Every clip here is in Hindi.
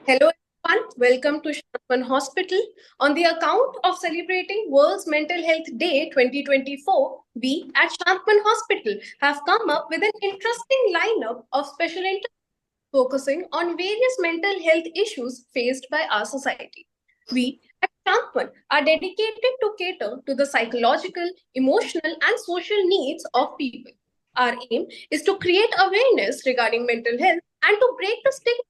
Hello everyone, welcome to Shantman Hospital. On the account of celebrating World's Mental Health Day 2024, we at Shantman Hospital have come up with an interesting lineup of special interviews focusing on various mental health issues faced by our society. We at Shantman are dedicated to cater to the psychological, emotional, and social needs of people. Our aim is to create awareness regarding mental health and to break the stigma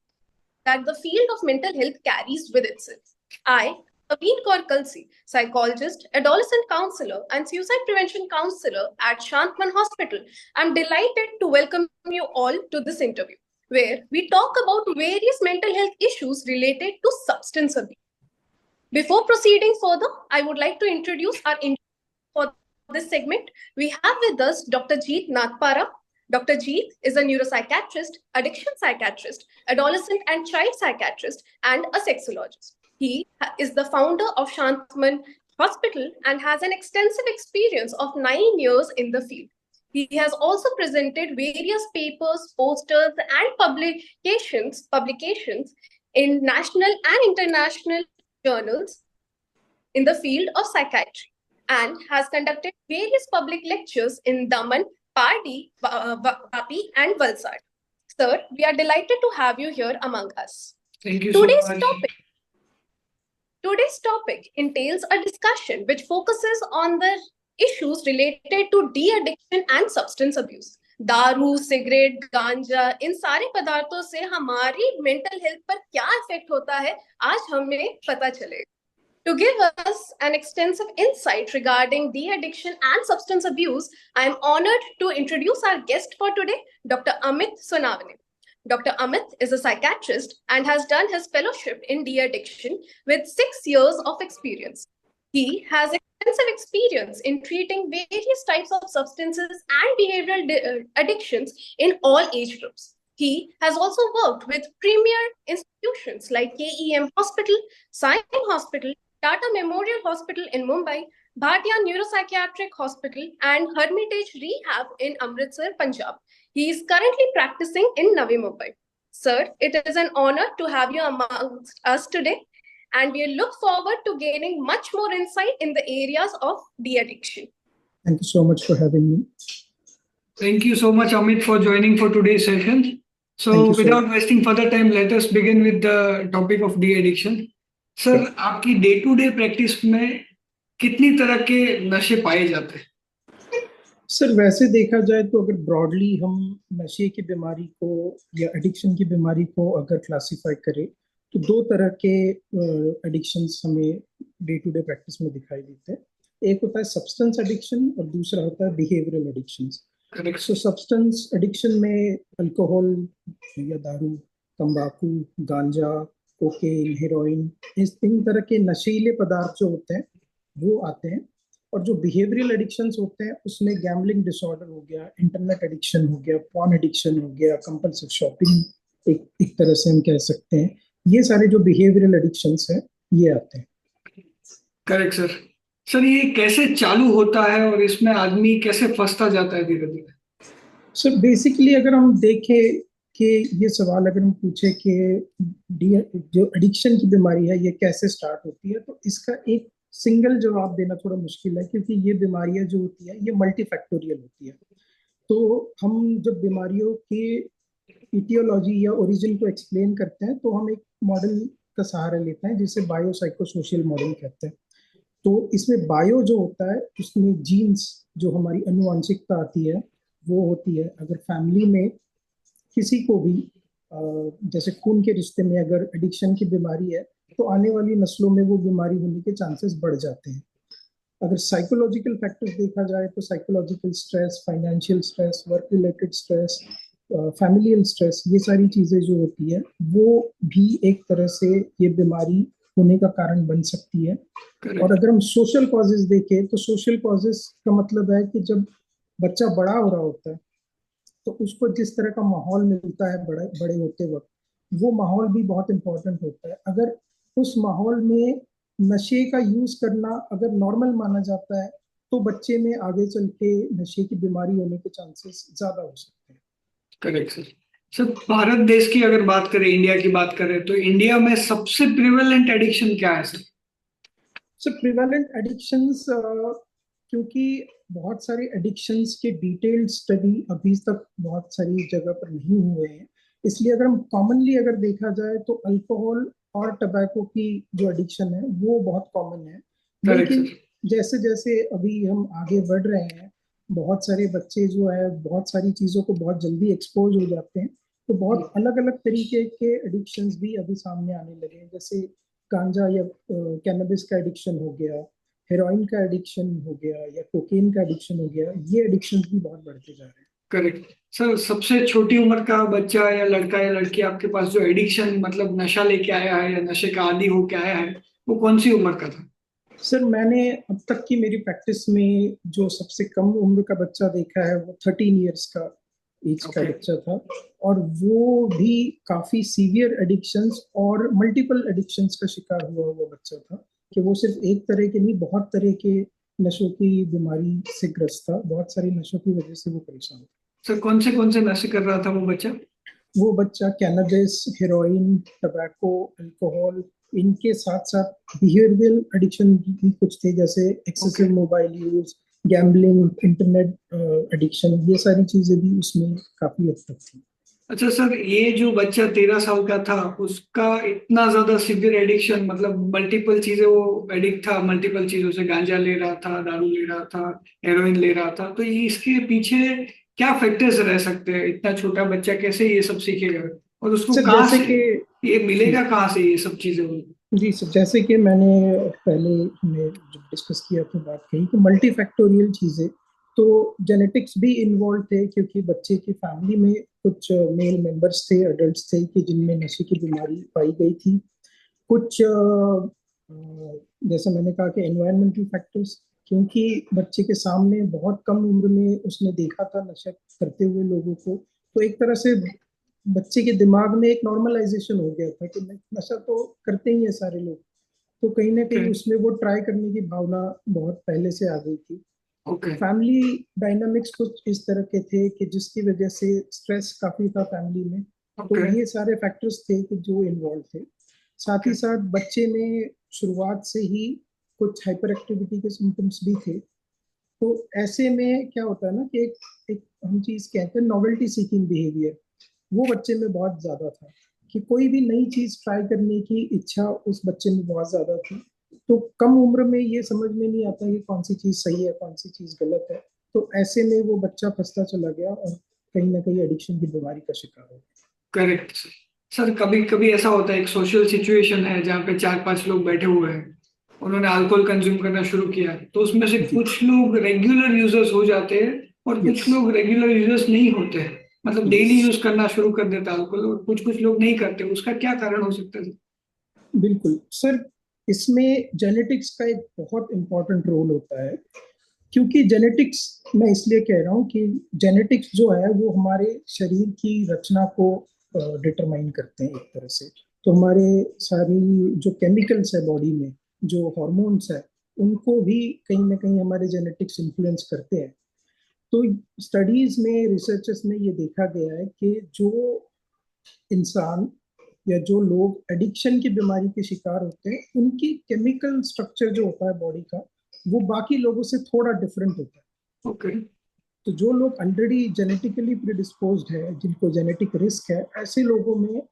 that the field of mental health carries with itself. I, Aveen Kaur Kalsi, psychologist, adolescent counselor, and suicide prevention counselor at Shantman Hospital, am delighted to welcome you all to this interview, where we talk about various mental health issues related to substance abuse. Before proceeding further, I would like to introduce our interview for this segment. We have with us Dr. Jeet Nathpara. Dr. Jeet is a neuropsychiatrist, addiction psychiatrist, adolescent and child psychiatrist, and a sexologist. He is the founder of Shantman Hospital and has an extensive experience of 9 years in the field. He has also presented various papers, posters, and publications in national and international journals in the field of psychiatry and has conducted various public lectures in Daman, Pardi, Vapi, and Valsad. Sir, we are delighted to have you here among us. Thank you so much. Today's topic entails a discussion which focuses on the issues related to de-addiction and substance abuse. दारू, सिगरेट, गांजा, इन सारे पदार्थों से हमारी मेंटल हेल्थ पर क्या इफेक्ट होता है, आज हमें पता चलेगा. To give us an extensive insight regarding de-addiction and substance abuse, I am honored to introduce our guest for today, Dr. Amit Sonavane. Dr. Amit is a psychiatrist and has done his fellowship in de-addiction with 6 years of experience. He has extensive experience in treating various types of substances and behavioral addictions in all age groups. He has also worked with premier institutions like KEM Hospital, Sion Hospital, Tata Memorial Hospital in Mumbai, Bhatia Neuropsychiatric Hospital, and Hermitage Rehab in Amritsar, Punjab. He is currently practicing in Navi Mumbai. Sir, it is an honor to have you amongst us today, and we look forward to gaining much more insight in the areas of de-addiction. Thank you so much for having me. Thank you so much, Amit, for joining for today's session. So, without wasting further time, let us begin with the topic of de-addiction. Sir, आपकी डे टू डे प्रैक्टिस में कितनी तरह के नशे पाए जाते हैं? सर, वैसे देखा जाए तो अगर ब्रॉडली हम नशे की बीमारी को या एडिक्शन की बीमारी को अगर क्लासिफाई करें तो दो तरह के एडिक्शंस हमें डे टू डे प्रैक्टिस में दिखाई देते हैं. एक होता है सब्सटेंस एडिक्शन और दूसरा होता है बिहेवियरल एडिक्शंस. तो सब्सटेंस एडिक्शन में अल्कोहल या दारू, तंबाकू, गांजा, कोकेन, हेरोइन, इन तरह के नशीले पदार्थ जो होते हैं वो आते हैं. और जो बिहेवियरल एडिक्शंस होते हैं उसमें गैम्बलिंग डिसऑर्डर हो गया, इंटरनेट एडिक्शन हो गया, पॉर्न एडिक्शन हो गया, कंपल्सिव शॉपिंग एक तरह से हम कह सकते हैं. ये सारे जो बिहेवियरल एडिक्शंस हैं ये आते हैं. Correct sir. सर, ये कैसे चालू होता है और इसमें आदमी कैसे फंसता जाता है धीरे धीरे? सर, बेसिकली अगर हम देखें कि ये सवाल अगर हम पूछे कि जो एडिक्शन की बीमारी है ये कैसे स्टार्ट होती है, तो इसका एक सिंगल जवाब देना थोड़ा मुश्किल है, क्योंकि ये बीमारियां जो होती है ये मल्टीफैक्टोरियल होती है. तो हम जब बीमारियों की इटियोलॉजी या ओरिजिन को एक्सप्लेन करते हैं तो हम एक मॉडल का सहारा लेते हैं जिसे बायो साइकोसोशियल मॉडल कहते हैं. तो इसमें बायो जो होता है उसमें जीन्स, जो हमारी अनुवांशिकता आती है वो होती है. अगर फैमिली में किसी को भी जैसे खून के रिश्ते में अगर एडिक्शन की बीमारी है तो आने वाली नस्लों में वो बीमारी होने के चांसेस बढ़ जाते हैं. अगर साइकोलॉजिकल फैक्टर्स देखा जाए तो psychological stress, financial stress, work related stress, familial stress, ये सारी चीजें जो होती है वो भी एक तरह से ये बीमारी होने का कारण बन सकती है. और अगर हम सोशल कॉजेज देखें तो सोशल कॉजेज का मतलब है कि जब बच्चा बड़ा हो रहा होता है तो उसको जिस तरह का माहौल मिलता है बड़े होते वक्त, वो माहौल भी बहुत इंपॉर्टेंट होता है. अगर उस माहौल में नशे का यूज करना अगर नॉर्मल माना जाता है तो बच्चे में आगे चल के नशे की बीमारी होने के चांसेस ज्यादा हो सकते हैं. Correct sir. सर भारत देश की अगर बात करें, इंडिया की बात करें, तो इंडिया में सबसे प्रिवेलेंट एडिक्शन क्या है सर? सो प्रिवेलेंट एडिक्शंस, क्योंकि बहुत सारे एडिक्शंस के डिटेल्ड स्टडी अभी तक बहुत सारी जगह पर नहीं हुए हैं, इसलिए अगर हम कॉमनली अगर देखा जाए तो अल्कोहल और टबैको की जो एडिक्शन है वो बहुत कॉमन है। करेक्ट लेकिन सर। जैसे जैसे अभी हम आगे बढ़ रहे हैं, बहुत सारे बच्चे जो है बहुत सारी चीज़ों को बहुत जल्दी एक्सपोज हो जाते हैं, तो बहुत अलग अलग तरीके के एडिक्शंस भी अभी सामने आने लगे हैं। जैसे गांजा या कैनबिस का एडिक्शन हो गया, हेरोइन का एडिक्शन हो गया, या कोकेन का एडिक्शन हो गया, ये एडिक्शन भी बहुत बढ़ते जा रहे हैं। Correct sir. सबसे छोटी उम्र का बच्चा या लड़का या लड़की आपके पास जो एडिक्शन मतलब नशा लेके आया है या नशे का आदी होके आया है, वो कौन सी उम्र का था? सर मैंने अब तक की मेरी प्रैक्टिस में जो सबसे कम उम्र का बच्चा देखा है वो 13 ईयर्स का एज का ओके। बच्चा था, और वो भी काफी सीवियर एडिक्शंस और मल्टीपल एडिक्शंस का शिकार हुआ हुआ बच्चा था, कि वो सिर्फ एक तरह के नहीं, बहुत तरह के नशों की बीमारी से ग्रस्त था, बहुत सारी नशों की वजह से वो परेशान था। सर कौन से नशे कर रहा था वो बच्चा? वो बच्चा कैनबिस, हेरोइन, टबैको, अल्कोहल, इनके साथ साथ बिहेवियरल एडिक्शन भी कुछ थे, जैसे okay. Excessive mobile use, gambling, internet addiction, ये सारी चीजें भी उसमें काफी हद तक थी। अच्छा सर, ये जो बच्चा 13 साल का था, उसका इतना ज्यादा सिवियर एडिक्शन, मतलब मल्टीपल चीजें वो एडिक्ट था, मल्टीपल चीजों से गांजा ले रहा था, दारू ले रहा था, हेरोइन ले रहा था, तो ये इसके पीछे क्या फैक्टर्स रह सकते हैं? इतना छोटा बच्चा कैसे ये सब सीखेगा? और उसको सर कहाँ जैसे से कि ये जी मिलेगा, कहाँ से ये सब चीजें? जी सर, जैसे कि मैंने पहले हमने जब डिस्कस किया तो बात कही कि मल्टी फैक्टोरियल चीजें, तो जेनेटिक्स भी इन्वॉल्व थे, क्योंकि बच्चे की फैमिली में कुछ मेल मेंबर्स थे, अडल्ट्स थे, कि जिनमें नशे की बीमारी पाई गई थी। कुछ जैसे मैंने कहा कि एनवायरमेंटल फैक्टर्स, क्योंकि बच्चे के सामने बहुत कम उम्र में उसने देखा था नशा करते हुए लोगों को, तो एक तरह से बच्चे के दिमाग में एक नॉर्मलाइजेशन हो गया था कि नशा तो करते ही है सारे लोग, तो कहीं ना ओके। कहीं उसमें वो ट्राई करने की भावना बहुत पहले से आ गई थी। ओके। फैमिली डायनामिक्स कुछ इस तरह के थे कि जिसकी वजह से स्ट्रेस काफी था फैमिली में, तो ओके। ये सारे फैक्टर्स थे कि जो इन्वॉल्व थे। साथ ही ओके। साथ बच्चे में शुरुआत से ही कुछ हाइपर एक्टिविटी के सिम्टम्स भी थे, तो ऐसे में क्या होता है ना कि एक हम चीज कहते हैं नॉवेल्टी सीकिंग बिहेवियर, वो बच्चे में बहुत ज्यादा था, कि कोई भी नई चीज ट्राई करने की इच्छा उस बच्चे में बहुत ज्यादा थी। तो कम उम्र में ये समझ में नहीं आता कि कौन सी चीज सही है कौन सी चीज गलत है, तो ऐसे में वो बच्चा फंसता चला गया और कहीं ना कहीं एडिक्शन की बीमारी का शिकार हो गया। Correct sir. कभी कभी ऐसा होता है, एक सोशल सिचुएशन है जहाँ पे 4-5 लोग बैठे हुए हैं, उन्होंने अल्कोहल कंज्यूम करना शुरू किया, तो उसमें से जी। कुछ लोग रेगुलर यूजर्स हो जाते हैं और यस। कुछ लोग रेगुलर यूजर्स नहीं होते हैं, मतलब यस, डेली यूज करना शुरू कर देता है अल्कोहल, और कुछ कुछ लोग नहीं करते। उसका क्या कारण हो सकता है? बिल्कुल सर, इसमें जेनेटिक्स का एक बहुत इंपॉर्टेंट रोल होता है, क्योंकि जेनेटिक्स, मैं इसलिए कह रहा हूँ कि जेनेटिक्स जो है वो हमारे शरीर की रचना को डिटरमाइन करते हैं एक तरह से। तो हमारे सारी जो केमिकल्स है बॉडी में, जो हॉर्मोन्स है, उनको भी कहीं ना कहीं हमारे जेनेटिक्स इन्फ्लुएंस करते हैं। तो स्टडीज में, रिसर्चेस में ये देखा गया है कि जो इंसान या जो लोग एडिक्शन की बीमारी के शिकार होते हैं, उनकी केमिकल स्ट्रक्चर जो होता है बॉडी का, वो बाकी लोगों से थोड़ा डिफरेंट होता है। ओके। तो जो लोग ऑलरेडी जेनेटिकली प्रिडिस्पोज्ड है, जिनको जेनेटिक रिस्क है, ऐसे लोगों में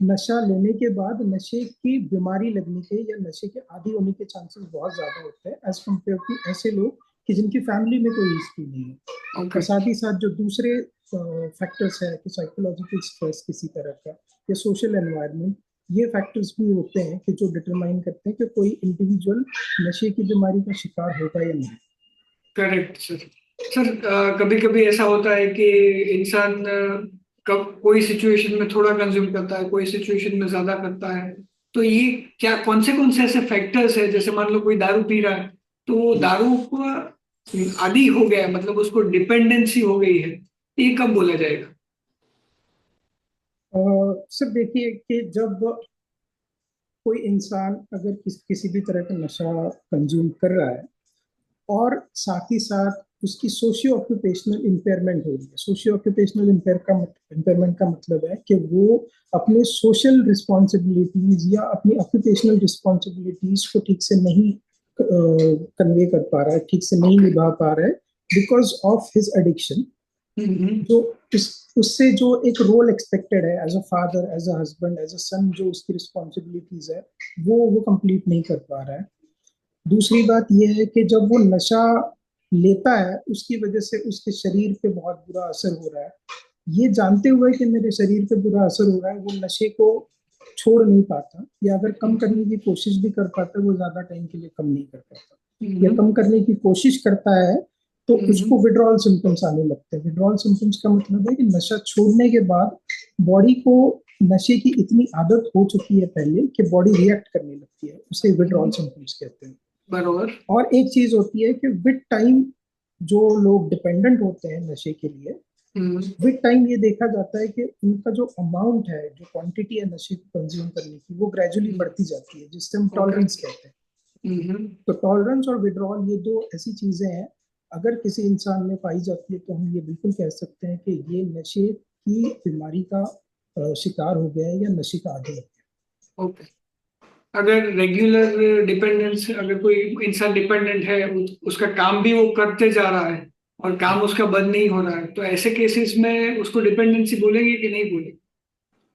नशा लेने के बाद नशे की बीमारी लगने के या नशे के आदी होने के चांसेस बहुत ज्यादा होते हैं, एज कम्पेयर टू ऐसे लोग कि जिनकी फैमिली में कोई हिस्ट्री नहीं है। और ओके। साथ ही साथ जो दूसरे फैक्टर्स है कि साइकोलॉजिकल स्ट्रेस किसी तरह का या सोशल एनवायरनमेंट, ये फैक्टर्स भी होते हैं कि जो डिटरमाइन करते हैं कि कोई इंडिविजुअल नशे की बीमारी का शिकार होगा या नहीं। Correct sir. सर कभी कभी ऐसा होता है कि इंसान कब कोई सिचुएशन में थोड़ा कंज्यूम करता है, कोई सिचुएशन में ज्यादा करता है, तो ये क्या कौन से ऐसे फैक्टर्स है? जैसे मान लो कोई दारू पी रहा है, तो वो दारू का आदी हो गया है, मतलब उसको डिपेंडेंसी हो गई है, ये कब बोला जाएगा? सर देखिए कि जब कोई इंसान अगर किसी भी तरह का नशा कंज्यूम कर रहा है, और साथ ही साथ उसकी सोशियो ऑक्यूपेशनल इम्पेयरमेंट हो रही है। सोशियो ऑक्यूपेशनल इम्पेयरमेंट का मतलब है कि वो अपने सोशल रिस्पॉन्सिबिलिटीज या अपनी ऑक्यूपेशनल रिस्पॉन्सिबिलिटीज को ठीक से नहीं कन्वे कर पा रहा है, ठीक से नहीं निभा पा रहा है, बिकॉज ऑफ हिज एडिक्शन। जो उससे जो एक रोल एक्सपेक्टेड है as a father, as a husband, as a son, जो उसकी रिस्पॉन्सिबिलिटीज है वो कंप्लीट नहीं कर पा रहा है। दूसरी बात यह है कि जब वो नशा लेता है उसकी वजह से उसके शरीर पे बहुत बुरा असर हो रहा है। ये जानते हुए कि मेरे शरीर पे बुरा असर हो रहा है, वो नशे को छोड़ नहीं पाता, या अगर कम करने की कोशिश भी कर पाता है वो ज्यादा टाइम के लिए कम नहीं कर पाता, या कम करने की कोशिश करता है तो उसको विड्रॉल सिम्टम्स आने लगते हैं। विड्रॉल सिम्टम्स का मतलब है कि नशा छोड़ने के बाद बॉडी को नशे की इतनी आदत हो चुकी है पहले कि बॉडी रिएक्ट करने लगती है, उसे विड्रॉल सिम्टम्स कहते हैं। बरोबर। और एक चीज होती है कि विद टाइम जो लोग डिपेंडेंट होते हैं नशे के लिए, विद टाइम ये देखा जाता है कि उनका जो अमाउंट है, जो क्वांटिटी है नशे को कंज्यूम करने की, वो ग्रेजुअली बढ़ती जाती है, जिससे हम टॉलरेंस कहते हैं। तो टॉलरेंस और विड्रॉल ये दो ऐसी चीजें हैं, अगर किसी इंसान में पाई जाती है तो हम ये बिल्कुल कह सकते हैं कि ये नशे की बीमारी का शिकार हो गया है या नशे का आदी हो गया। ओके। अगर रेगुलर डिपेंडेंस, अगर कोई इंसान डिपेंडेंट है, उसका काम भी वो करते जा रहा है और काम उसका बंद नहीं हो रहा है, तो ऐसे केसेस में उसको डिपेंडेंसी बोलेंगे कि नहीं बोलेंगे?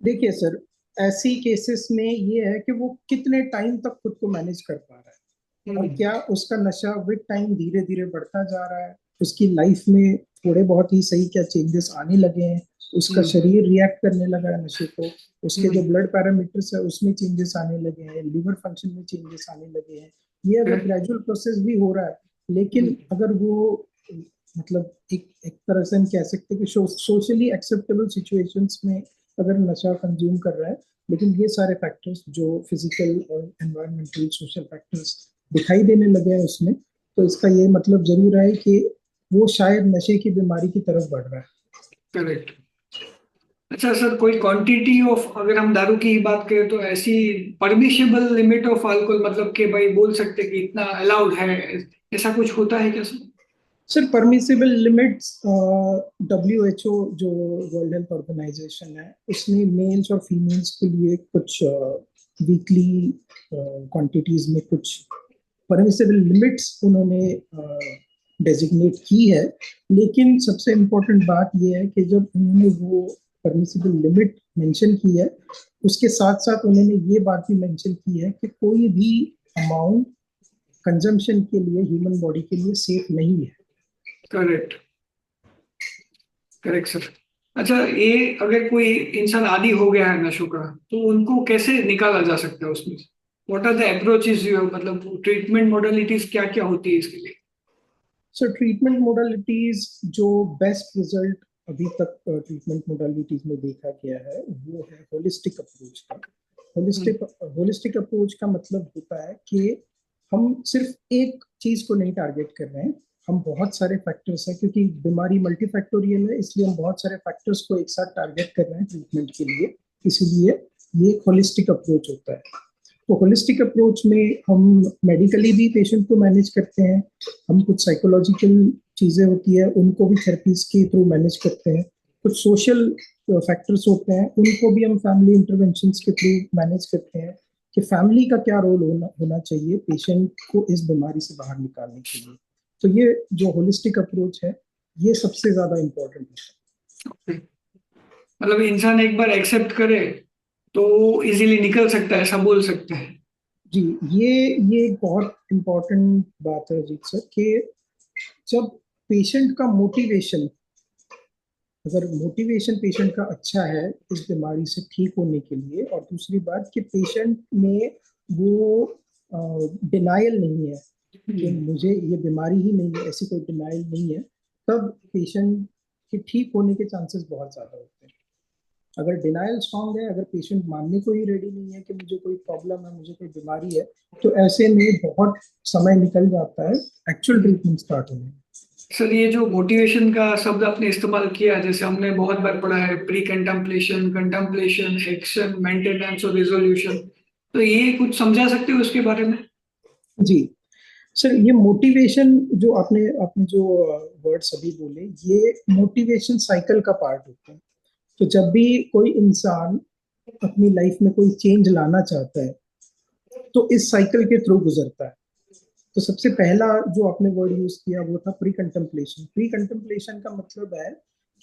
देखिए सर, ऐसी केसेस में ये है कि वो कितने टाइम तक खुद को मैनेज कर पा रहा है, और क्या उसका नशा विद टाइम धीरे धीरे बढ़ता जा रहा है, उसकी लाइफ में थोड़े बहुत ही सही क्या चेंजेस आने लगे हैं, उसका शरीर रिएक्ट करने लगा है नशे को, उसके जो ब्लड पैरामीटर्स है उसमें चेंजेस आने लगे हैं, लिवर फंक्शन में चेंजेस आने लगे हैं। ये अगर ग्रेजुअल प्रोसेस भी हो रहा है, लेकिन अगर वो मतलब एक तरह से हम कह सकते हैं कि सोशली एक्सेप्टेबल सिचुएशंस में अगर नशा कंज्यूम कर रहा है, लेकिन ये सारे फैक्टर्स जो फिजिकल और एनवायरमेंटल सोशल फैक्टर्स दिखाई देने लगे हैं उसमें, तो इसका ये मतलब जरूर है कि वो शायद नशे की बीमारी की तरफ बढ़ रहा है। करेक्ट। अच्छा सर, कोई क्वांटिटी ऑफ, अगर हम दारू की ही बात करें तो ऐसी परमिशेबल लिमिट ऑफ अल्कोहल, मतलब कि भाई बोल सकते कि इतना अलाउड है, ऐसा कुछ होता है क्या sir? Sir permissible limits, WHO जो वर्ल्ड हेल्थ ऑर्गेनाइजेशन है, उसने मेल्स और फीमेल्स के लिए कुछ वीकली क्वांटिटीज में कुछ परमिसिबल लिमिट्स उन्होंने डेजिग्नेट की है। लेकिन सबसे इम्पोर्टेंट बात यह है कि जब उन्होंने वो परमिसिबल लिमिट मेंशन की है, उसके साथ साथ उन्होंने ये बात भी मेंशन की है कि कोई भी अमाउंट कंजम्पशन के लिए ह्यूमन बॉडी के लिए सेफ नहीं है। Correct, correct sir. अच्छा, ये अगर कोई इंसान आदी हो गया है नशों का, तो उनको कैसे निकाला जा सकता है उसमें? व्हाट आर द अप्रोचेस, मतलब ट्रीटमेंट मोडालिटीज क्या क्या होती है इसके लिए? सो ट्रीटमेंट मोडालिटीज, जो बेस्ट रिजल्ट अभी तक ट्रीटमेंट मोडालिटीज में देखा गया है वो है होलिस्टिक अप्रोच का। होलिस्टिक अप्रोच का मतलब होता है कि हम सिर्फ एक चीज को नहीं टारगेट कर रहे हैं, हम बहुत सारे फैक्टर्स हैं, क्योंकि बीमारी मल्टीफैक्टोरियल है, इसलिए हम बहुत सारे फैक्टर्स को एक साथ टारगेट कर रहे हैं ट्रीटमेंट के लिए, इसीलिए ये एक होलिस्टिक अप्रोच होता है। तो होलिस्टिक अप्रोच में हम मेडिकली भी पेशेंट को मैनेज करते हैं, हम कुछ साइकोलॉजिकल चीजें होती है उनको भी थेरेपीज के थ्रू मैनेज करते हैं, कुछ सोशल फैक्टर्स होते हैं उनको भी हम फैमिली इंटरवेंशंस के थ्रू मैनेज करते हैं कि फैमिली का क्या रोल होना चाहिए पेशेंट को इस बीमारी से बाहर निकालने के लिए। तो ये जो होलिस्टिक अप्रोच है ये सबसे ज्यादा इम्पोर्टेंट है। मतलब इंसान एक बार एक्सेप्ट करे तो इजीली निकल सकता है, ऐसा बोल सकते हैं? जी, ये एक बहुत इम्पोर्टेंट बात है अजीत सर, कि जब पेशेंट का मोटिवेशन, अगर मोटिवेशन पेशेंट का अच्छा है इस बीमारी से ठीक होने के लिए, और दूसरी बात कि पेशेंट में वो डिनायल नहीं है कि मुझे ये बीमारी ही नहीं है, ऐसी कोई डिनायल नहीं है, तब पेशेंट के ठीक होने के चांसेस बहुत ज़्यादा होते हैं। अगर डिनायल स्ट्रांग है, अगर पेशेंट मानने को ही रेडी नहीं है कि मुझे कोई प्रॉब्लम है, मुझे कोई बीमारी है, तो ऐसे में बहुत समय निकल जाता है एक्चुअल ट्रीटमेंट स्टार्ट होने में। सर, ये जो मोटिवेशन का शब्द आपने इस्तेमाल किया, जैसे हमने बहुत बार पढ़ा है, pre contemplation, contemplation, action, maintenance और रिजोल्यूशन, तो ये कुछ समझा सकते हो उसके बारे में? जी, सर ये मोटिवेशन जो आपने आपने जो वर्ड्स अभी बोले, ये मोटिवेशन साइकिल का पार्ट होता है। तो जब भी कोई इंसान अपनी लाइफ में कोई चेंज लाना चाहता है तो इस साइकिल के थ्रू गुजरता है। तो सबसे पहला जो आपने वर्ड यूज किया वो था प्री कंटेम्पलेशन। प्री कंटेम्पलेशन का मतलब है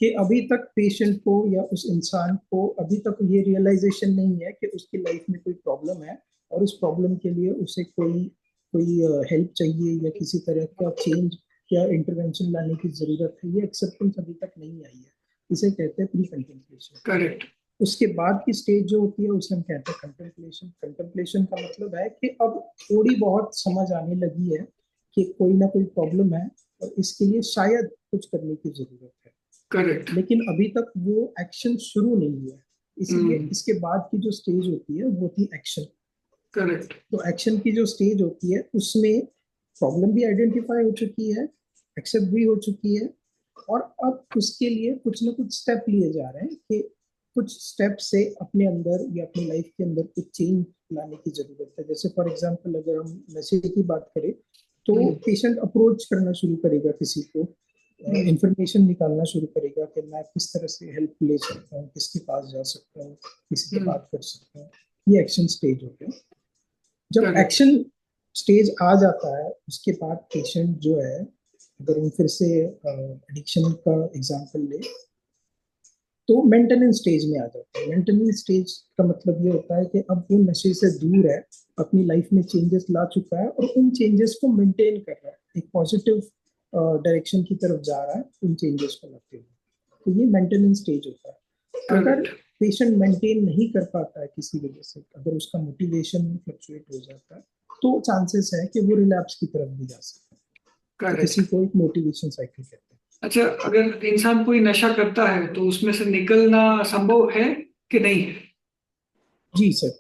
कि अभी तक पेशेंट को या उस इंसान को अभी तक ये रियलाइजेशन नहीं है कि उसकी लाइफ में कोई प्रॉब्लम है और उस प्रॉब्लम के लिए उसे कोई कोई हेल्प चाहिए या किसी तरह का चेंज या इंटरवेंशन लाने की जरूरत है, ये एक्सेप्टेंस अभी तक नहीं आई है। इसे कहते हैं प्री कंटेम्पलेशन। करेक्ट। उसके बाद की स्टेज जो होती है उसे हम कहते हैं कंटेम्पलेशन। कंटेम्पलेशन का मतलब है कि अब थोड़ी बहुत समझ आने लगी है कि कोई ना कोई प्रॉब्लम है और इसके लिए शायद कुछ करने की जरूरत है। करेक्ट। लेकिन अभी तक वो एक्शन शुरू नहीं हुआ है, इसलिए इसके बाद की जो स्टेज होती है वो होती है एक्शन। करेक्ट। तो एक्शन की जो स्टेज होती है उसमें प्रॉब्लम भी आइडेंटिफाई हो चुकी है, एक्सेप्ट भी हो चुकी है, और अब उसके लिए कुछ ना कुछ स्टेप लिए जा रहे हैं कि कुछ स्टेप से अपने अंदर या अपनी लाइफ के अंदर कुछ चेंज लाने की जरूरत है। जैसे फॉर एग्जांपल अगर हम नशे की बात करें तो पेशेंट अप्रोच करना शुरू करेगा किसी को, इंफॉर्मेशन निकालना शुरू करेगा कि मैं किस तरह से हेल्प ले सकता हूँ, किसके पास जा सकता हूँ, किसी से बात कर सकता हूँ। ये एक्शन स्टेज हो गया। जब एक्शन स्टेज आ जाता है उसके बाद पेशेंट जो है, अगर हम फिर से एडिक्शन का एग्जांपल ले तो मेंटेनेंस स्टेज में आ जाता है। मेंटेनेंस स्टेज का मतलब ये होता है कि अब वो नशे से दूर है, अपनी लाइफ में चेंजेस ला चुका है और उन चेंजेस को मेंटेन कर रहा है, एक पॉजिटिव डायरेक्शन की तरफ जा रहा है उन चेंजेस को लाते हुए। तो ये मेंटेनेंस स्टेज होता है। अगर पेशेंट मेंटेन नहीं कर पाता है किसी वजह से, अगर उसका मोटिवेशन फ्लक्चुएट हो जाता है तो चांसेस है कि वो रिलैप्स की तरफ भी जा सकता है। तो इसी को एक मोटिवेशन साइकिल कहते हैं। अच्छा, अगर इंसान कोई नशा करता है तो उसमें से निकलना संभव है कि नहीं है? जी सर,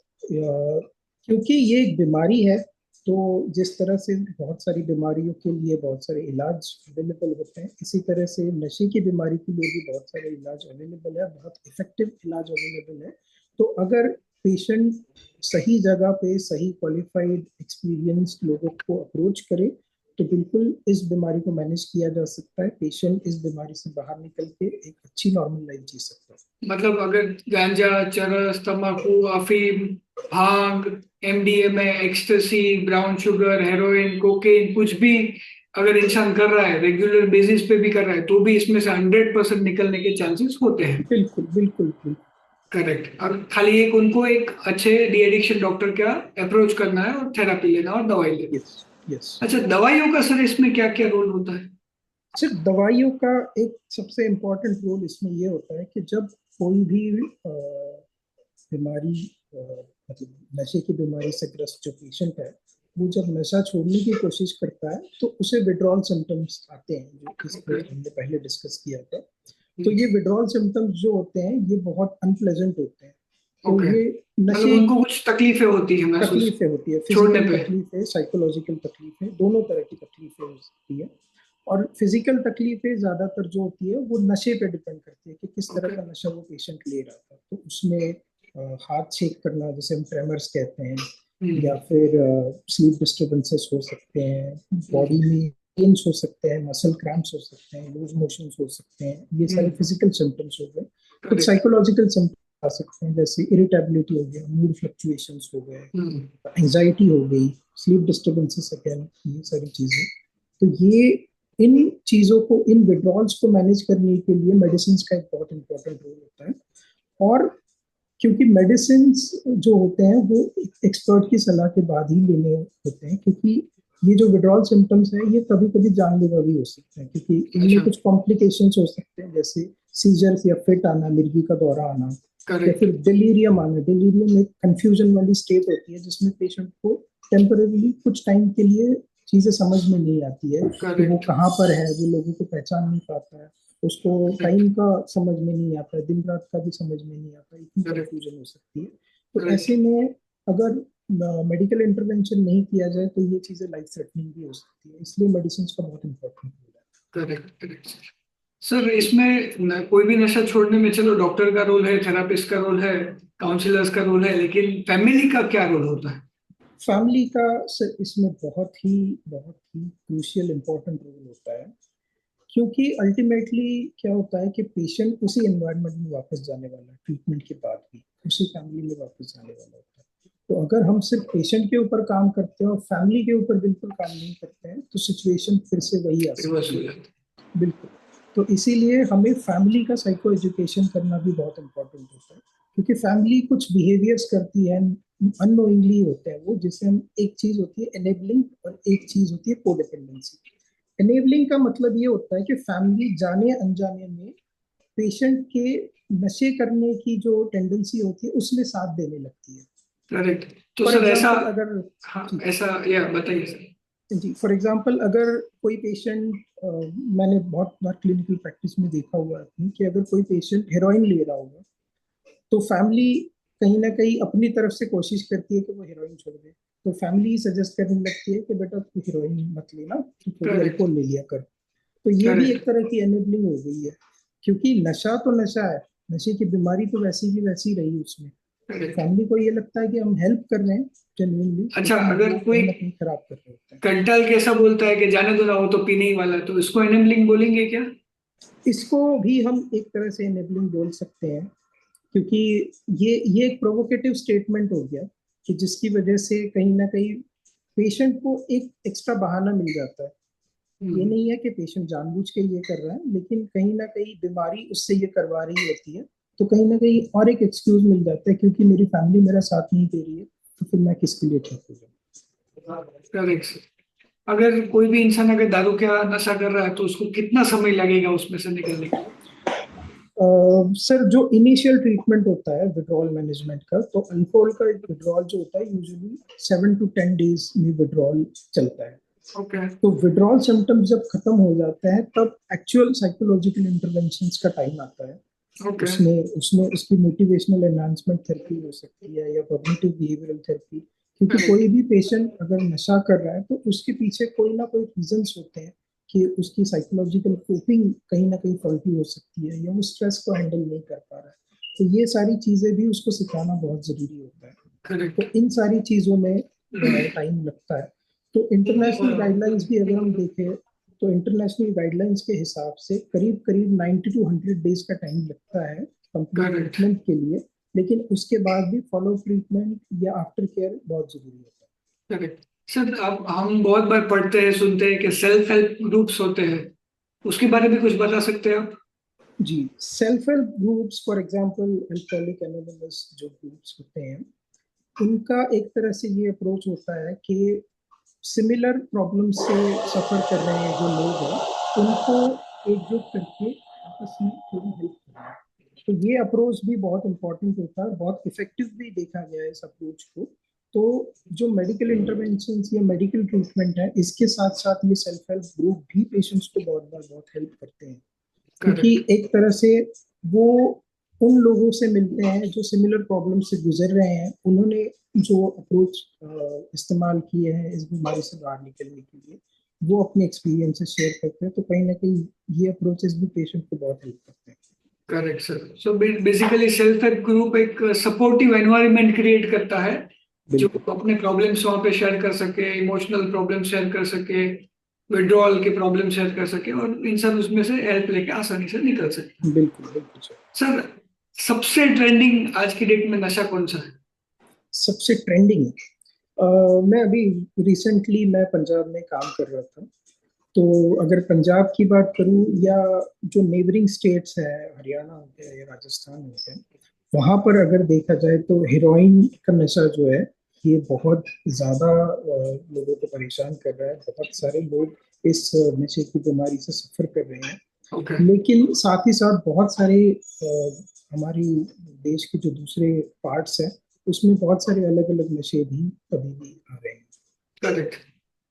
क्योंकि ये एक बीमारी है तो जिस तरह से बहुत सारी बीमारियों के लिए बहुत सारे इलाज अवेलेबल होते हैं, इसी तरह से नशे की बीमारी के लिए भी बहुत सारे इलाज अवेलेबल है, बहुत इफेक्टिव इलाज अवेलेबल है। तो अगर पेशेंट सही जगह पे सही क्वालिफाइड एक्सपीरियंस लोगों को अप्रोच करे तो बिल्कुल इस बीमारी को मैनेज किया जा सकता है। पेशेंट इस बीमारी से बाहर निकल के एक अच्छी नॉर्मल लाइफ जी सकता है। मतलब अगर गांजा, चरस, तंबाकू, अफीम, भांग, MDMA, ecstasy, brown sugar, heroin, cocaine, कुछ भी अगर इंसान कर रहा है, रेगुलर बेसिस पे भी कर रहा है, तो भी इसमें से 100% निकलने के चांसेस होते हैं। बिल्कुल बिल्कुल बिल्कुल करेक्ट। और खाली एक उनको एक अच्छे डी एडिक्शन डॉक्टर का अप्रोच करना है और थेरापी लेना और दवाई लेना। Yes yes. अच्छा, दवाइयों का सर इसमें क्या क्या रोल होता है? सिर्फ दवाइयों का एक सबसे इम्पोर्टेंट रोल इसमें ये होता है कि जब कोई भी बीमारी, मतलब नशे की बीमारी से ग्रस्त जो पेशेंट है, वो जब नशा छोड़ने की कोशिश करता है तो उसे विड्रॉल सिम्टम्स आते हैं, जो इसको हमने पहले डिस्कस किया था। तो ये विड्रॉल सिम्टम्स जो होते हैं ये बहुत अनप्लेजेंट होते हैं। तो ये नशे, उनको कुछ तकलीफें होती है, तकलीफें होती है, फिजिकल तकलीफें, साइकोलॉजिकल तकलीफें, दोनों तरह की तकलीफें हो सकती है। और फिजिकल तकलीफें ज्यादातर जो होती है वो नशे पे डिपेंड करती है कि किस तरह का नशा वो पेशेंट ले रहा था। तो उसमें हाथ शेक करना, जैसे हम ट्रेमर्स कहते हैं, या फिर स्लीप डिस्टर्बेंसेस हो सकते हैं, बॉडी में पेन्स हो सकते हैं, मसल क्रैम्प्स हो सकते हैं, लूज मोशंस हो सकते हैं, ये सारे फिजिकल सिम्टम्स हो गए। कुछ साइकोलॉजिकल सिम्टम्स आ सकते हैं, जैसे इरिटेबिलिटी हो गया, मूड फ्लक्चुएशंस हो गए, एंजाइटी हो गई, स्लीप डिस्टर्बेंसेस, अगेन ये सारी चीजें। तो ये इन चीजों को, इन विड्रॉल्स को मैनेज करने के लिए मेडिसिन का एक बहुत इंपॉर्टेंट रोल होता है। और क्योंकि मेडिसिन जो होते हैं वो एक्सपर्ट की सलाह के बाद ही लेने होते हैं, क्योंकि ये जो विड्रॉल सिम्टम्स है ये कभी कभी जानलेवा भी हो सकते हैं, क्योंकि इनमें कुछ कॉम्प्लिकेशंस हो सकते हैं, जैसे सीजर या फिट आना, मिर्गी का दौरा आना, या फिर डिलीरियम आना। डिलीरियम एक कंफ्यूजन वाली स्टेट होती है जिसमें पेशेंट को टेम्पररी कुछ टाइम के लिए चीजें समझ में नहीं आती है कि वो कहाँ पर है, वो लोगों को पहचान नहीं पाता है, उसको टाइम का समझ में नहीं आता है, दिन रात का भी समझ में नहीं आता, इतनी कंफ्यूजन हो सकती है। तो ऐसे में अगर मेडिकल इंटरवेंशन नहीं किया जाए तो ये चीजें लाइफ थ्रेटनिंग भी हो सकती है, इसलिए मेडिसिन का बहुत इंपॉर्टेंट रोल है। करेक्ट करेक्ट सर, इसमें कोई भी नशा छोड़ने में चलो डॉक्टर का रोल है, थेरापिस्ट का रोल है, काउंसलर्स का रोल है, लेकिन फैमिली का क्या रोल होता है? फैमिली का सर इसमें बहुत ही क्रूशियल इम्पोर्टेंट रोल होता है, क्योंकि अल्टीमेटली क्या होता है कि पेशेंट उसी एनवायरनमेंट में वापस जाने वाला है, ट्रीटमेंट के बाद भी उसी फैमिली में वापस जाने वाला होता है। तो अगर हम सिर्फ पेशेंट के ऊपर काम करते हैं और फैमिली के ऊपर बिल्कुल काम नहीं करते हैं तो सिचुएशन फिर से वही आ सकती है। बिल्कुल। तो इसीलिए हमें फैमिली का साइको एजुकेशन करना भी बहुत इम्पोर्टेंट होता है, क्योंकि फैमिली कुछ बिहेवियर्स करती है अननोइंगली होते हैं वो, जिसे हम, एक चीज होती है एनेबलिंग और एक चीज होती है कोडिपेंडेंसी। एनेबलिंग का मतलब ये होता है कि फैमिली जाने अनजाने में पेशेंट के नशे करने की जो टेंडेंसी होती है उसमें साथ देने लगती है। करेक्ट। तो फॉर सर ऐसा, एग्जाम्पल अगर, हाँ ऐसा, या बताइए सर। जी फॉर एग्जांपल अगर कोई पेशेंट, मैंने बहुत बार क्लिनिकल प्रैक्टिस में देखा हुआ है कि अगर कोई पेशेंट हेरोइन ले रहा होगा तो फैमिली कहीं ना कहीं अपनी तरफ से कोशिश करती है कि वो हेरोइन छोड़ दे, तो फैमिली सजेस्ट करने लगती है कि बेटा तू हेरोइन मत लेना, तू थोड़ी करेक्ट, अल्कोहल ले लिया कर। तो ये भी एक करेक्ट, तरह की एनेबलिंग हो गई है, क्योंकि नशा तो नशा है, नशे की बीमारी तो वैसी की वैसी रही उसमें। करेक्ट। फैमिली को ये लगता है कि हम हेल्प कर रहे हैं जेन्युइनली, अच्छा, लेकिन अगर वो कोई कहीं ना कहीं खराब कर रहे होते हैं। कंटल कैसा बोलता है कि जाने दो ना, वो तो पीने ही वाला है, तो इसको एनेबलिंग बोलेंगे क्या? इसको भी हम एक तरह से एनेबलिंग बोल सकते हैं, क्योंकि ये एक प्रोवोकेटिव स्टेटमेंट हो गया कि जिसकी वजह से कहीं ना कहीं पेशेंट को एक एक्स्ट्रा बहाना मिल जाता है। ये हम्म, नहीं है कि पेशेंट जानबूझ के ये कर रहा है, लेकिन कहीं ना कहीं बीमारी उससे ये करवा रही होती है, तो कहीं ना कहीं और एक एक्सक्यूज मिल जाता है, क्योंकि मेरी फैमिली मेरा साथ नहीं दे रही है तो फिर मैं किसके लिए ठीक हो जाऊँ। करेक्ट। अगर कोई भी इंसान अगर दारू का नशा कर रहा है तो उसको कितना समय लगेगा उसमें से निकलने के लिए? सर जो इनिशियल ट्रीटमेंट होता है विड्रॉल मैनेजमेंट का, तो अल्कोहल का विड्रॉल जो होता है यूजुअली 7 to 10 days में विड्रॉल चलता है। ओके, तो विड्रॉल सिम्टम्स जब खत्म हो जाते हैं तब एक्चुअल साइकोलॉजिकल इंटरवेंशंस का टाइम आता है। ओके। उसमें उसमें उसकी मोटिवेशनल एनहांसमेंट थेरेपी हो सकती है या कॉग्निटिव बिहेवियरल थेरेपी, क्योंकि कोई करेक्ट, भी पेशेंट अगर नशा कर रहा है तो उसके पीछे कोई ना कोई रीजंस होते हैं कि उसकी साइकोलॉजिकल कोपिंग कहीं ना कहीं फॉल्टी हो सकती है या वो स्ट्रेस को हैंडल नहीं कर पा रहा है। तो ये सारी चीजें भी उसको सिखाना बहुत जरूरी होता है। करेक्ट। तो इन सारी चीजों में टाइम लगता है। तो इंटरनेशनल गाइडलाइंस भी अगर हम देखें तो इंटरनेशनल गाइडलाइंस के हिसाब से करीब करीब 90 to 100 डेज का टाइम लगता है कंप्लीट करेक्ट, ट्रीटमेंट के लिए, लेकिन उसके बाद भी फॉलो ट्रीटमेंट या आफ्टर केयर बहुत जरूरी होता करेक्ट। सर, आप, हम बहुत बार पढ़ते हैं, सुनते हैं कि सेल्फ हेल्प ग्रुप्स होते हैं, उसके बारे में कुछ बता सकते हैं आप? है। जी, self help groups for example alcoholic anonymous जो ग्रुप्स होते हैं, उनका एक तरह से ये अप्रोच होता है कि सिमिलर प्रॉब्लम से सफर कर रहे हैं जो लोग हैं उनको एकजुट करके आपस में थोड़ी हेल्प करना। तो ये अप्रोच भी बहुत इंपॉर्टेंट होता है, बहुत इफेक्टिव भी देखा गया है इस अप्रोच को। तो जो मेडिकल इंटरवेंशन या मेडिकल ट्रीटमेंट है इसके साथ साथ ये सेल्फ हेल्प ग्रुप भी पेशेंट्स को बहुत बार बहुत हेल्प करते हैं, क्योंकि करेक्ट, एक तरह से वो उन लोगों से मिलते हैं जो सिमिलर प्रॉब्लम से गुजर रहे हैं, उन्होंने जो अप्रोच इस्तेमाल किए हैं इस बीमारी से बाहर निकलने के लिए, वो अपने एक्सपीरियंसेस शेयर करते हैं। तो कहीं ना कहीं ये अप्रोचेस भी पेशेंट को बहुत हेल्प करते हैं। Correct sir. So basically self help group एक सपोर्टिव एनवायरनमेंट क्रिएट करता है, जो बिल्कुल अपने प्रॉब्लम्स वहाँ पे शेयर कर सके, इमोशनल प्रॉब्लम शेयर कर सके, विड्रॉल के प्रॉब्लम शेयर कर सके, और इंसान उसमें से हेल्प लेके आसानी से निकल सके। बिल्कुल बिल्कुल सर। सर, सबसे ट्रेंडिंग आज की डेट में नशा कौन सा है? सबसे ट्रेंडिंग, मैं अभी रिसेंटली मैं पंजाब में काम कर रहा था, तो अगर पंजाब की बात करूं या जो नेबरिंग स्टेट्स है, हरियाणा हो गया या राजस्थान हो गया, वहां पर अगर देखा जाए तो हेरोइन का नशा जो है ये बहुत ज्यादा लोगों को परेशान कर रहा है। बहुत सारे लोग इस नशे की बीमारी से सफर कर रहे हैं, ओके, लेकिन साथ ही साथ बहुत सारे हमारी देश के जो दूसरे पार्ट्स हैं उसमें बहुत सारे अलग अलग नशे भी अभी भी आ रहे हैं। करेक्ट।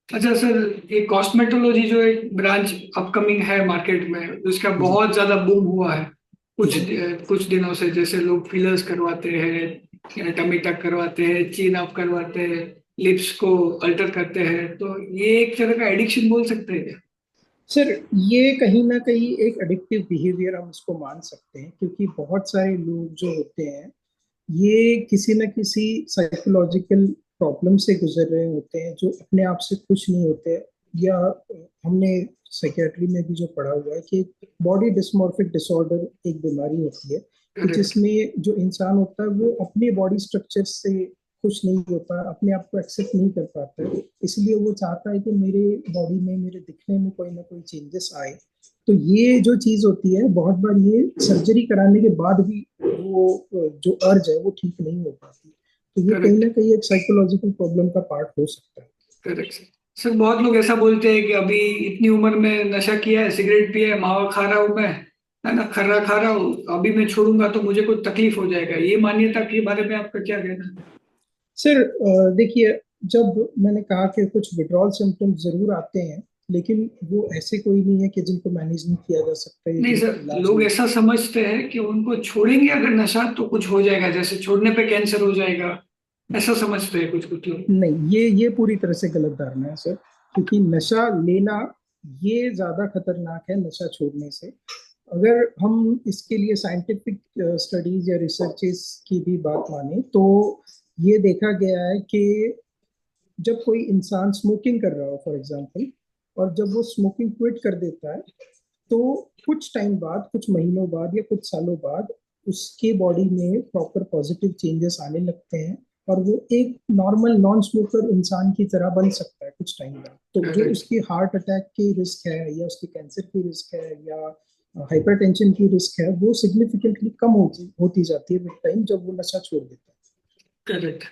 अच्छा सर, ये कॉस्मेटोलॉजी जो एक ब्रांच अपकमिंग है मार्केट में, उसका जी बहुत ज्यादा बूम हुआ है कुछ जी कुछ दिनों से। जैसे लोग फिलर्स करवाते हैं, टमी टक करवाते हैं, चीन अप करवाते हैं, लिप्स को अल्टर करते हैं, तो ये एक तरह का एडिक्शन बोल सकते हैं क्या? सर, ये कहीं ना कहीं एक एडिक्टिव बिहेवियर हम इसको मान सकते हैं, क्योंकि बहुत सारे लोग जो होते हैं ये किसी न किसी साइकोलॉजिकल प्रॉब्लम से गुजर रहे होते हैं, जो अपने आप से खुश नहीं होते, या हमने साइकियाट्री में भी जो पढ़ा हुआ है कि बॉडी डिस्मॉर्फिक डिसऑर्डर एक बीमारी होती है कि जिसमें जो इंसान होता है वो अपने बॉडी स्ट्रक्चर से खुश नहीं होता, अपने आप को एक्सेप्ट नहीं कर पाता है, इसलिए वो चाहता है कि मेरे बॉडी में, मेरे दिखने में कोई ना कोई चेंजेस आए। तो ये जो चीज होती है, बहुत बार ये सर्जरी कराने के बाद भी वो जो अर्ज है वो ठीक नहीं हो पाती, तो ये कहीं ना कहीं एक साइकोलॉजिकल प्रॉब्लम का पार्ट हो सकता है। करेक्ट सर, बहुत लोग ऐसा बोलते हैं कि अभी इतनी उम्र में नशा किया है, सिगरेट पिया है, मावा खा रहा हूँ मैं, है ना, खर्रा खा रहा हूँ, अभी मैं छोड़ूंगा तो मुझे कोई तकलीफ हो जाएगा। ये मान्यता के बारे में आपका क्या कहना है? सर देखिए, जब मैंने कहा कि कुछ विड्रॉल सिम्टम्स जरूर आते हैं, लेकिन वो ऐसे कोई नहीं है कि जिनको मैनेज नहीं किया जा सकता है। नहीं सर, लोग ऐसा समझते हैं कि उनको छोड़ेंगे अगर नशा तो कुछ हो जाएगा, जैसे छोड़ने पे कैंसर हो जाएगा, ऐसा समझते हैं कुछ कुछ लोग। नहीं, ये पूरी तरह से गलत धारणा है सर, क्योंकि नशा लेना ये ज्यादा खतरनाक है नशा छोड़ने से। अगर हम इसके लिए साइंटिफिक स्टडीज या रिसर्चेस की भी बात माने तो ये देखा गया है कि जब कोई इंसान स्मोकिंग कर रहा हो फॉर एग्जांपल, और जब वो स्मोकिंग क्विट कर देता है, तो कुछ टाइम बाद, कुछ महीनों बाद या कुछ सालों बाद उसके बॉडी में प्रॉपर पॉजिटिव चेंजेस आने लगते हैं, और वो एक नॉर्मल नॉन स्मोकर इंसान की तरह बन सकता है कुछ टाइम बाद। तो जो उसकी हार्ट अटैक की रिस्क है, या उसकी कैंसर की रिस्क है, या हाइपरटेंशन की रिस्क है, वो सिग्निफिकेंटली कम होती जाती है विद टाइम, जब वो नशा छोड़ देता है। करेक्ट।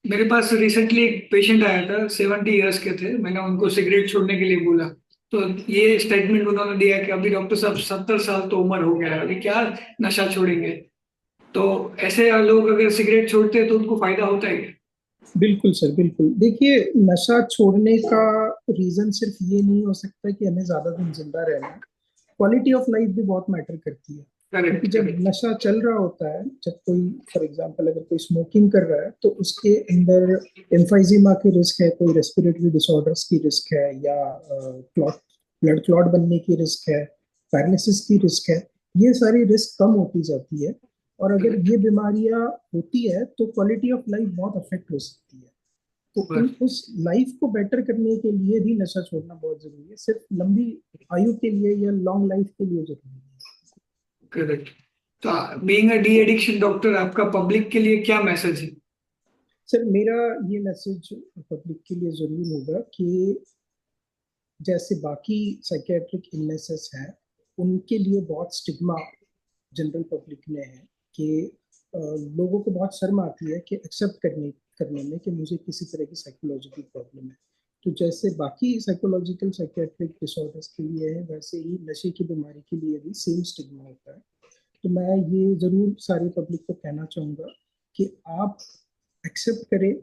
मेरे पास रिसेंटली एक पेशेंट आया था, 70 ईयर्स के थे, मैंने उनको सिगरेट छोड़ने के लिए बोला, तो ये स्टेटमेंट उन्होंने दिया कि अभी डॉक्टर साहब 70 साल तो उम्र हो गया है, अभी क्या नशा छोड़ेंगे। तो ऐसे लोग अगर सिगरेट छोड़ते हैं तो उनको फायदा होता है क्या? बिल्कुल सर, बिल्कुल। देखिए, नशा छोड़ने का रीजन सिर्फ ये नहीं हो सकता कि हमें ज्यादा दिन जिंदा रहना है, क्वालिटी ऑफ लाइफ भी बहुत मैटर करती है। क्योंकि जब नशा चल रहा होता है, जब कोई फॉर एग्जांपल अगर कोई स्मोकिंग कर रहा है, तो उसके अंदर एम्फाइजीमा की रिस्क है, कोई रेस्पिरेटरी डिसऑर्डर्स की रिस्क है, या ब्लड क्लॉट बनने की रिस्क है, पैरालिसिस की रिस्क है, ये सारी रिस्क कम होती जाती है। और अगर ये बीमारियां होती है तो क्वालिटी ऑफ लाइफ बहुत अफेक्ट हो सकती है। तो उस लाइफ को बेटर करने के लिए भी नशा छोड़ना बहुत जरूरी है, सिर्फ लंबी आयु के लिए या लॉन्ग लाइफ के लिए जरूरी है। करेक्ट। तो being a de addiction doctor, आपका पब्लिक के लिए क्या मैसेज है? सर, मेरा ये मैसेज पब्लिक के लिए जरूर होगा कि जैसे बाकी साइकेट्रिक इलनेसेस हैं, उनके लिए बहुत स्टिग्मा जनरल पब्लिक में है कि लोगों को बहुत शर्म आती है कि एक्सेप्ट करने में कि मुझे किसी तरह की साइकोलॉजिकल प्रॉब्लम है। तो जैसे बाकी साइकोलॉजिकल साइकेट्रिक डिसऑर्डर्स के लिए है, वैसे ही नशे की बीमारी के लिए भी सेम स्टिग्मा होता है। तो मैं ये जरूर सारी पब्लिक को कहना चाहूँगा कि आप एक्सेप्ट करें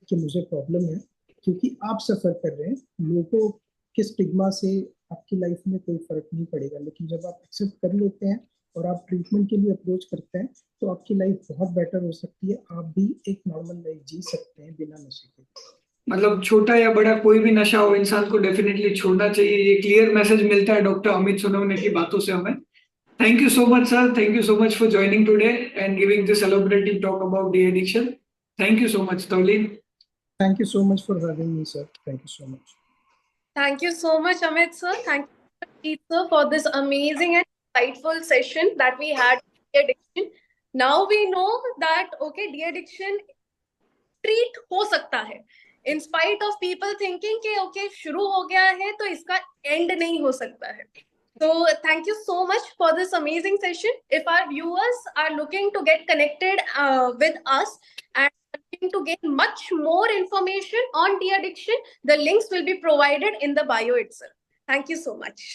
कि मुझे प्रॉब्लम है, क्योंकि आप सफ़र कर रहे हैं। लोगों के स्टिग्मा से आपकी लाइफ में कोई फर्क नहीं पड़ेगा, लेकिन जब आप एक्सेप्ट कर लेते हैं और आप ट्रीटमेंट के लिए अप्रोच करते हैं, तो आपकी लाइफ बहुत बेटर हो सकती है। आप भी एक नॉर्मल लाइफ जी सकते हैं बिना नशे के। मतलब छोटा या बड़ा कोई भी नशा हो, इंसान को डेफिनेटली छोड़ना चाहिए, ये क्लियर मैसेज मिलता है डॉक्टर अमित सोनवने की बातों से हमें। Thank you so much, sir. Thank you so much for joining today and giving this elaborative talk about de-addiction. Thank you so much, Tawleen. Thank you so much for having me, sir. Thank you so much. Thank you so much, Amit sir. Thank you, sir, for this amazing and insightful session that we had on de-addiction. Now we know that okay, de-addiction treat हो सकता है, in spite of people thinking कि okay शुरू हो गया है तो इसका end नहीं हो सकता है. So thank you so much for this amazing session. If our viewers are looking to get connected with us and looking to gain much more information on de-addiction, the links will be provided in the bio itself. Thank you so much.